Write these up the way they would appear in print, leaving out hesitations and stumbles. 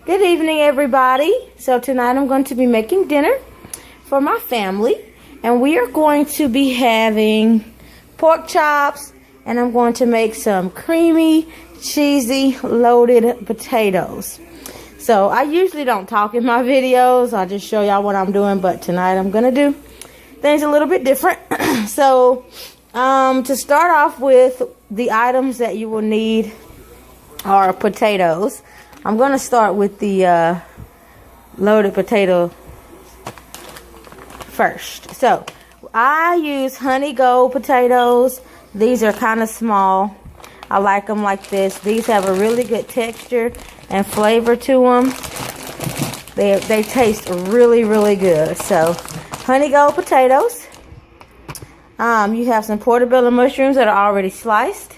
Good evening, everybody. So tonight I'm going to be making dinner for my family, and we are going to be having pork chops, and I'm going to make some creamy, cheesy, loaded potatoes. So I usually don't talk in my videos. I just show y'all what I'm doing, but tonight I'm going to do things a little bit different. So to start off with, the items that you will need are potatoes. I'm going to start with the loaded potato first. So I use honey gold potatoes. These are kind of small. I like them like this. These have a really good texture and flavor to them. They taste really, really good. So honey gold potatoes. You have some portobello mushrooms that are already sliced.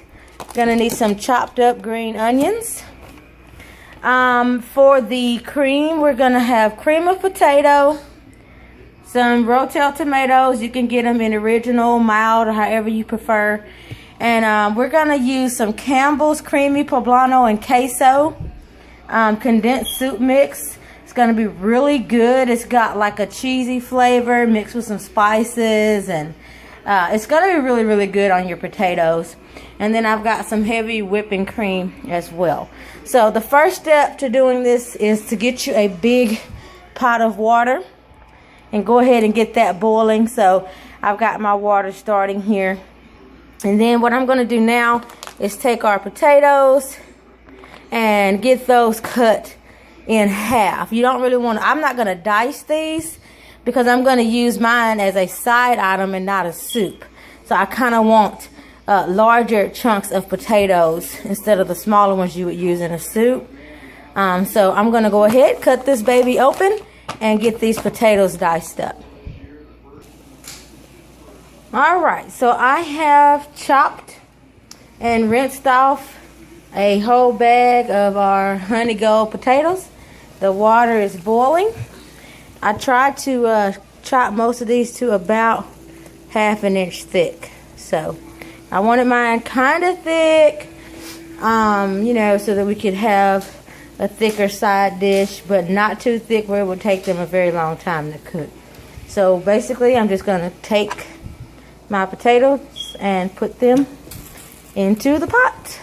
Gonna need some chopped up green onions. For the cream, we're gonna have cream of potato, some Rotel tomatoes. You can get them in original, mild, or however you prefer. And we're gonna use some Campbell's creamy poblano and queso condensed soup mix. It's gonna be really good. It's got like a cheesy flavor mixed with some spices, and it's gonna be really, really good on your potatoes. And then I've got some heavy whipping cream as well. So the first step to doing this is to get you a big pot of water and go ahead and get that boiling. So I've got my water starting here. And then what I'm going to do now is take our potatoes and get those cut in half. You don't really want to, I'm not going to dice these because I'm going to use mine as a side item and not a soup. So I kind of want larger chunks of potatoes instead of the smaller ones you would use in a soup. So I'm going to go ahead, cut this baby open, and get these potatoes diced up. Alright, so I have chopped and rinsed off a whole bag of our honey gold potatoes. The water is boiling. I tried to chop most of these to about 1/2 inch thick. So I wanted mine kind of thick, you know, so that we could have a thicker side dish, but not too thick where it would take them a very long time to cook. So basically, I'm just going to take my potatoes and put them into the pot.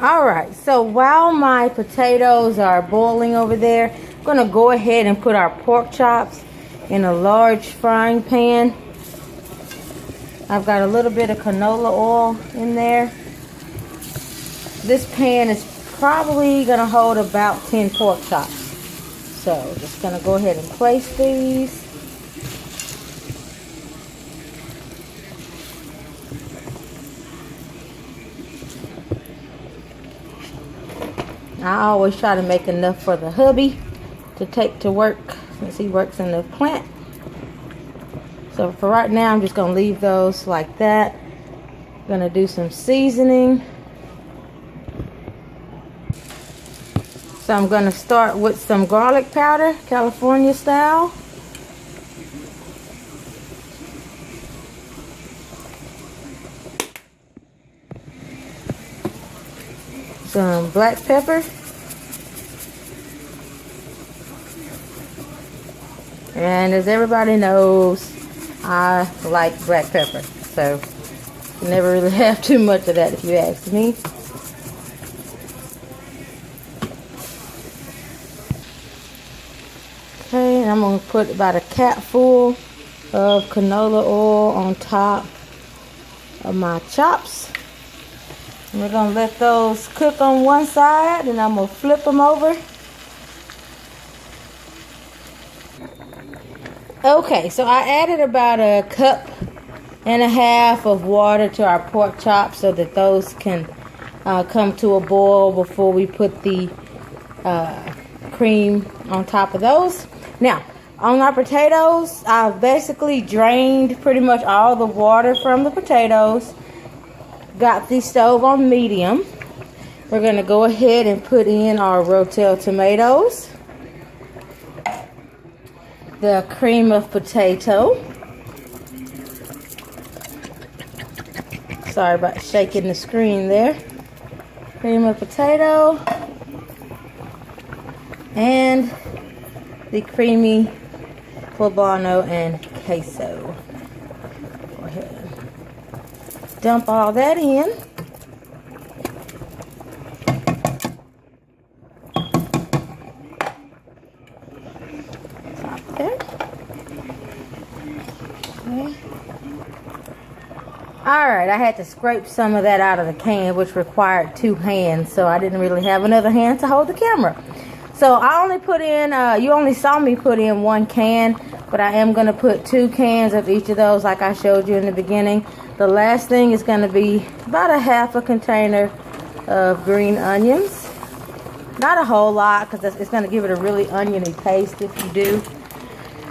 Alright, so while my potatoes are boiling over there, I'm going to go ahead and put our pork chops in a large frying pan. I've got a little bit of canola oil in there. This pan is probably going to hold about 10 pork chops. So just going to go ahead and place these. I always try to make enough for the hubby to take to work since he works in the plant. So for right now, I'm just going to leave those like that. I'm going to do some seasoning. So I'm going to start with some garlic powder, California style. Some black pepper. And as everybody knows, I like black pepper. So you never really have too much of that if you ask me. Okay, and I'm going to put about a capful of canola oil on top of my chops. And we're going to let those cook on one side, and I'm going to flip them over. Okay, so I added about 1.5 cups of water to our pork chops so that those can come to a boil before we put the cream on top of those. Now, on our potatoes, I've basically drained pretty much all the water from the potatoes. Got the stove on medium. We're going to go ahead and put in our Rotel tomatoes. the cream of potato. Sorry about shaking the screen there. Cream of potato and the creamy poblano and queso. Go ahead and dump all that in. Top there. Okay. Alright, I had to scrape some of that out of the can, which required 2 hands, so I didn't really have another hand to hold the camera. So I only put in, you only saw me put in 1 can, but I am going to put 2 cans of each of those like I showed you in the beginning. The last thing is going to be about a half a container of green onions. Not a whole lot, because it's going to give it a really oniony taste if you do.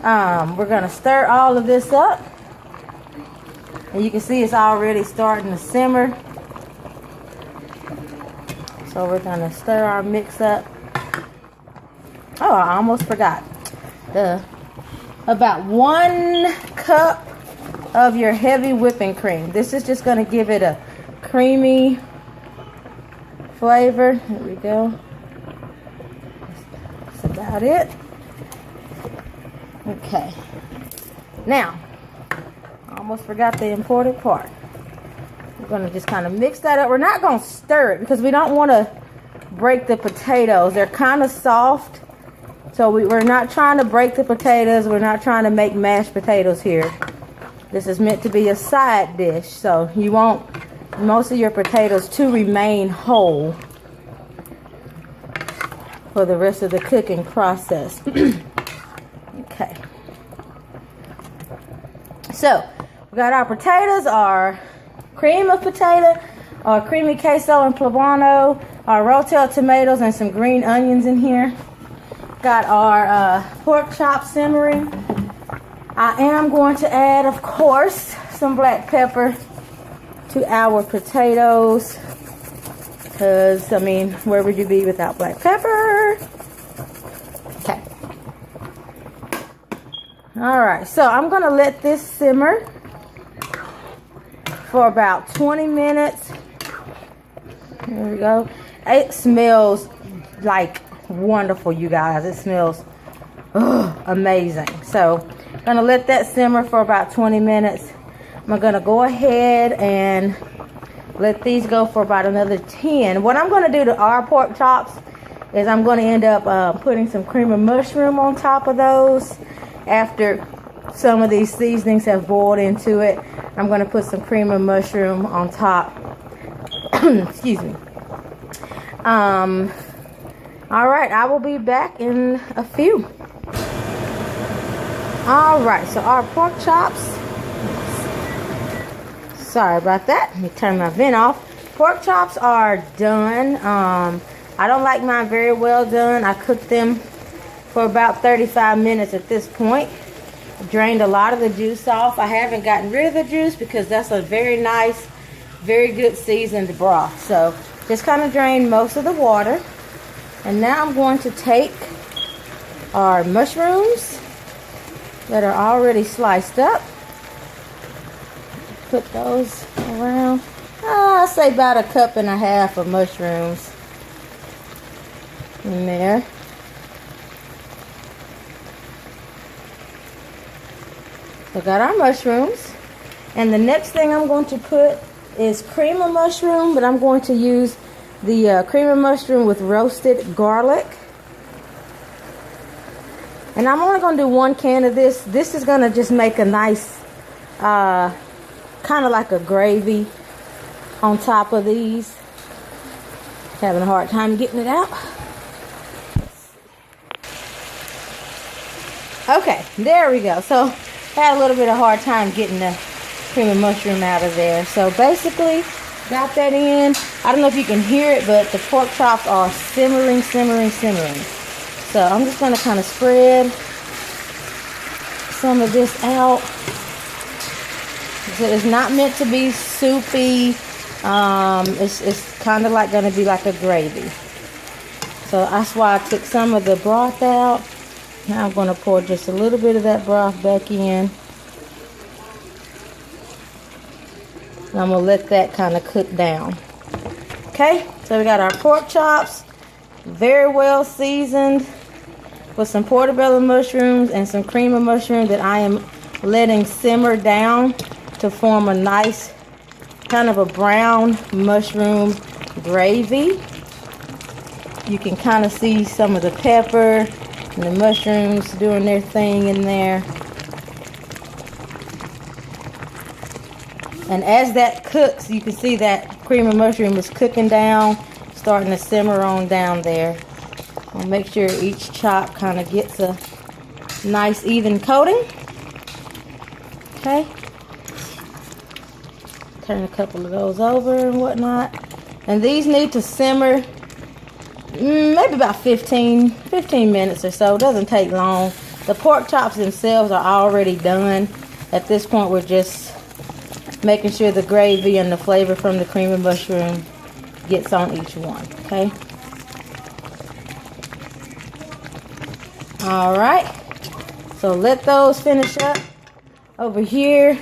We're going to stir all of this up. And you can see it's already starting to simmer. So we're going to stir our mix up. Oh, I almost forgot. About 1 cup of your heavy whipping cream. This is just going to give it a creamy flavor. There we go. That's about it. Okay. Now, I almost forgot the important part. We're going to just kind of mix that up. We're not going to stir it because we don't want to break the potatoes. They're kind of soft. So we're not trying to break the potatoes. We're not trying to make mashed potatoes here. This is meant to be a side dish. So you want most of your potatoes to remain whole for the rest of the cooking process. Okay. So we got our potatoes, our cream of potato, our creamy queso and poblano, our rotel tomatoes, and some green onions in here. Got our pork chop simmering. I am going to add, of course, some black pepper to our potatoes. Because, I mean, where would you be without black pepper? Okay. Alright, so I'm going to let this simmer for about 20 minutes. There we go. It smells like wonderful, you guys. It smells amazing. So I'm going to let that simmer for about 20 minutes. I'm going to go ahead and let these go for about another 10. What I'm going to do to our pork chops is I'm going to end up putting some cream of mushroom on top of those. After some of these seasonings have boiled into it, I'm going to put some cream of mushroom on top. Excuse me. Alright, I will be back in a few. Alright, so our pork chops. Sorry about that. Let me turn my vent off. Pork chops are done. I don't like mine very well done. I cooked them for about 35 minutes at this point. Drained a lot of the juice off. I haven't gotten rid of the juice because that's a very nice, very good seasoned broth. So just kind of drain most of the water. And now I'm going to take our mushrooms that are already sliced up. Put those around. I'll say about 1.5 cups of mushrooms in there. So got our mushrooms. And the next thing I'm going to put is cream of mushroom, but I'm going to use the cream of mushroom with roasted garlic. And I'm only going to do 1 can of this. This is going to just make a nice, kind of like a gravy on top of these. Having a hard time getting it out. Okay, there we go. So had a little bit of hard time getting the cream of mushroom out of there. So basically, got that in. I don't know if you can hear it, but the pork chops are simmering, simmering, simmering. So I'm just going to kind of spread some of this out. So it's not meant to be soupy. It's kind of like going to be like a gravy. So that's why I took some of the broth out. Now I'm going to pour just a little bit of that broth back in. And I'm going to let that kind of cook down. Okay, so we got our pork chops, very well seasoned, with some portobello mushrooms and some cream of mushroom that I am letting simmer down to form a nice kind of a brown mushroom gravy. You can kind of see some of the pepper and the mushrooms doing their thing in there. And as that cooks, you can see that cream of mushroom is cooking down, starting to simmer on down there. I'll make sure each chop kind of gets a nice even coating. Okay. Turn a couple of those over and whatnot. And these need to simmer maybe about 15 minutes or so. It doesn't take long. The pork chops themselves are already done. At this point, we're just making sure the gravy and the flavor from the cream of mushroom gets on each one. Okay. All right. So let those finish up. Over here,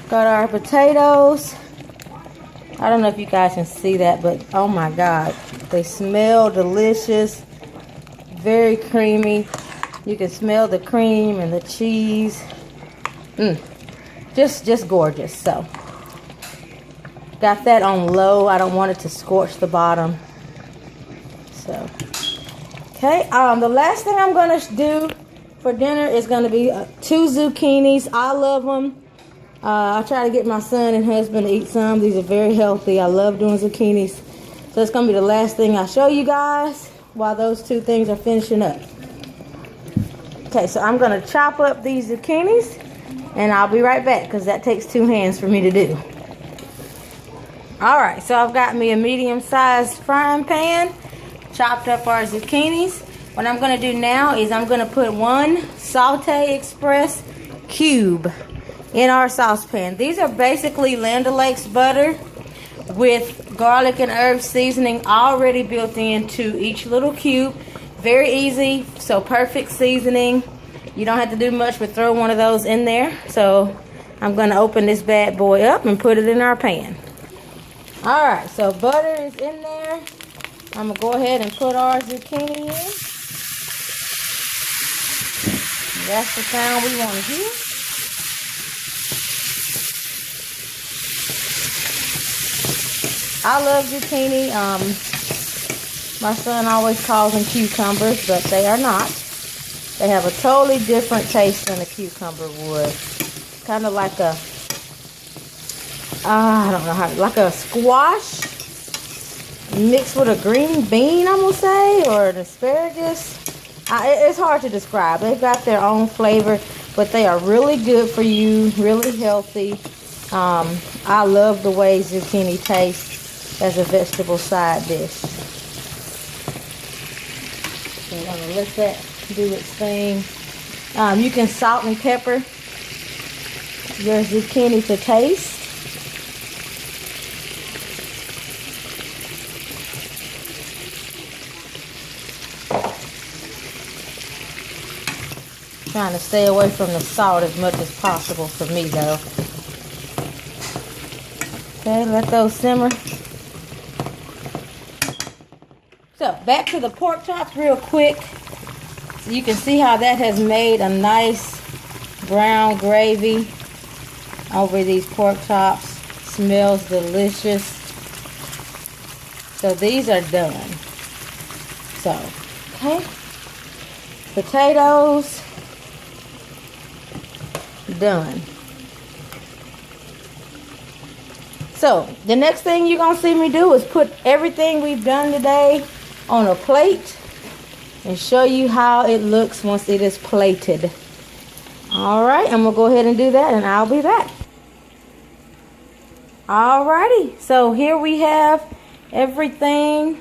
got our potatoes. I don't know if you guys can see that, but oh my God, they smell delicious, very creamy. You can smell the cream and the cheese. Just gorgeous. So got that on low. I don't want it to scorch the bottom. So okay, the last thing I'm gonna do for dinner is gonna be 2 zucchinis. I love them. I try to get my son and husband to eat some. These are very healthy. I love doing zucchinis. So it's going to be the last thing I show you guys while those 2 things are finishing up. Okay, so I'm going to chop up these zucchinis and I'll be right back because that takes 2 hands for me to do. Alright, so I've got me a medium-sized frying pan, chopped up our zucchinis. What I'm going to do now is I'm going to put 1 Saute Express cube in our saucepan. These are basically Land O'Lakes butter with garlic and herb seasoning already built into each little cube. Very easy, so perfect seasoning. You don't have to do much but throw one of those in there. So I'm going to open this bad boy up and put it in our pan. Alright, so butter is in there. I'm going to go ahead and put our zucchini in. That's the sound we want to hear. I love zucchini. My son always calls them cucumbers, but they are not. They have a totally different taste than a cucumber would. Kind of like a, I don't know how, like a squash mixed with a green bean, I'm going to say, or an asparagus. It's hard to describe. They've got their own flavor, but they are really good for you, really healthy. I love the way zucchini tastes as a vegetable side dish. So I'm going to let that do its thing. You can salt and pepper your zucchini to taste. Trying to stay away from the salt as much as possible for me though. Okay, let those simmer. So back to the pork chops real quick. So you can see how that has made a nice brown gravy over these pork chops. Smells delicious. So these are done. So, okay. Potatoes. Done. So the next thing you're gonna see me do is put everything we've done today on a plate and show you how it looks once it is plated. Alright, I'm gonna go ahead and do that and I'll be back. Alrighty, so here we have everything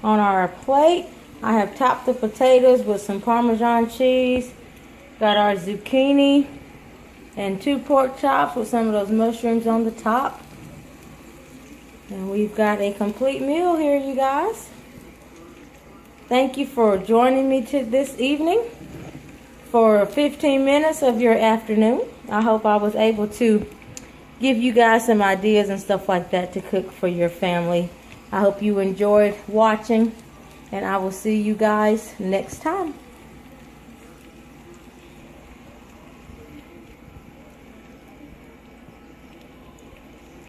on our plate. I have topped the potatoes with some Parmesan cheese. Got our zucchini and 2 pork chops with some of those mushrooms on the top. And we've got a complete meal here, you guys. Thank you for joining me this evening for 15 minutes of your afternoon. I hope I was able to give you guys some ideas and stuff like that to cook for your family. I hope you enjoyed watching, and I will see you guys next time.